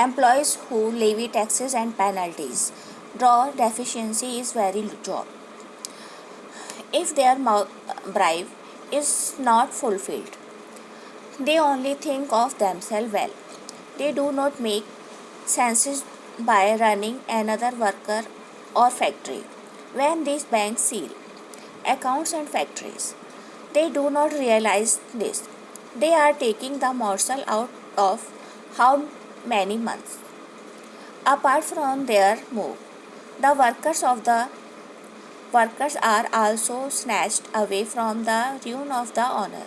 Employees who levy taxes and penalties draw deficiency is very job. If their bribe is not fulfilled, they only think of themselves well. They do not make senses by running another worker or factory. When these banks seal accounts and factories, they do not realize this. They are taking the morsel out of how many months. Apart from their move, the workers are also snatched away from the ruin of the owner.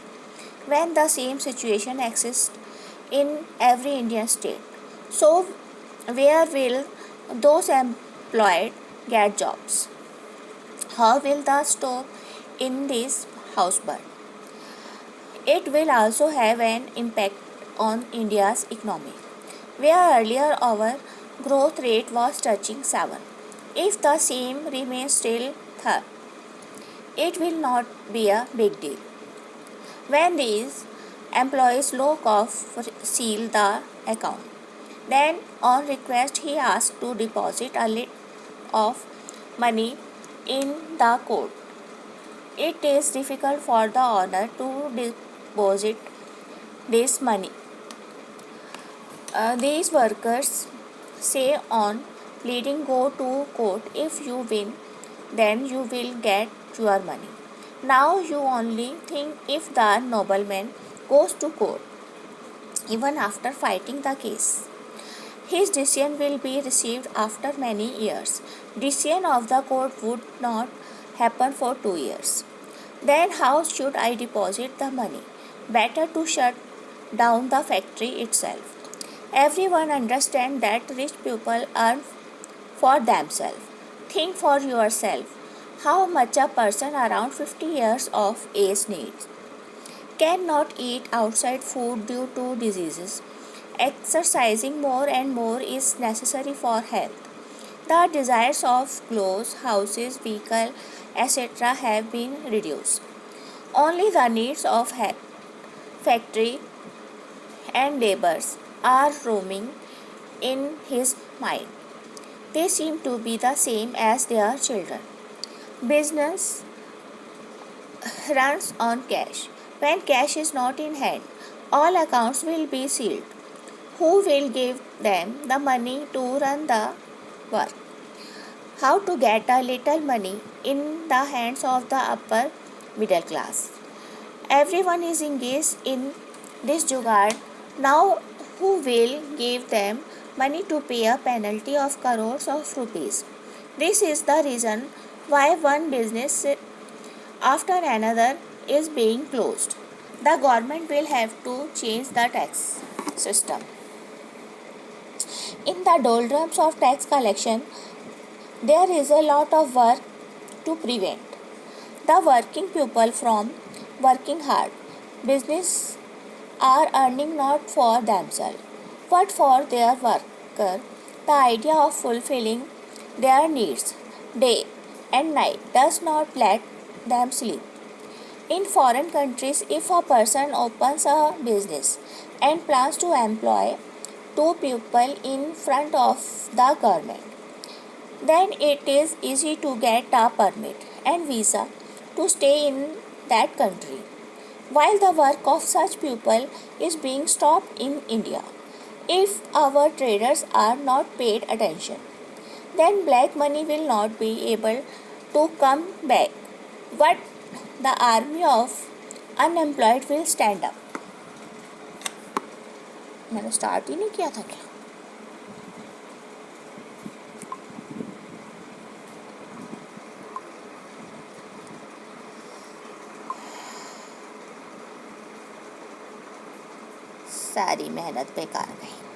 When the same situation exists in every Indian state, so where will those employed get jobs? How will the store in this house burn? It will also have an impact on India's economy, where earlier our growth rate was touching 7. If the same remains still third, it will not be a big deal. When these employees lock off seal the account, then on request he asked to deposit a little of money in the court. It is difficult for the owner to deposit this money. These workers say on pleading go to court. If you win, then you will get your money. Now you only think if the nobleman goes to court, even after fighting the case, his decision will be received after many years. Decision of the court would not happen for 2 years. Then how should I deposit the money? Better to shut down the factory itself. Everyone understands that rich people earn for themselves. Think for yourself how much a person around 50 years of age needs. Cannot eat outside food due to diseases. Exercising more and more is necessary for health. The desires of clothes, houses, vehicle, etc. have been reduced. Only the needs of factory and laborers are roaming in his mind. They seem to be the same as their children. Business runs on cash. When cash is not in hand, all accounts will be sealed. Who will give them the money to run the work? How to get a little money in the hands of the upper middle class? Everyone is engaged in this jugaad. Now, who will give them money to pay a penalty of crores of rupees? This is the reason why one business after another is being closed. The government will have to change the tax system. In the doldrums of tax collection, there is a lot of work to prevent the working people from working hard. Business are earning not for themselves but for their worker. The idea of fulfilling their needs day and night does not let them sleep. In foreign countries, if a person opens a business and plans to employ two people in front of the government, then it is easy to get a permit and visa to stay in that country. While the work of such people is being stopped in India, if our traders are not paid attention, then black money will not be able to come back. But the army of unemployed will stand up. मैंने start ही नहीं किया था क्या? सारी मेहनत बेकार गई.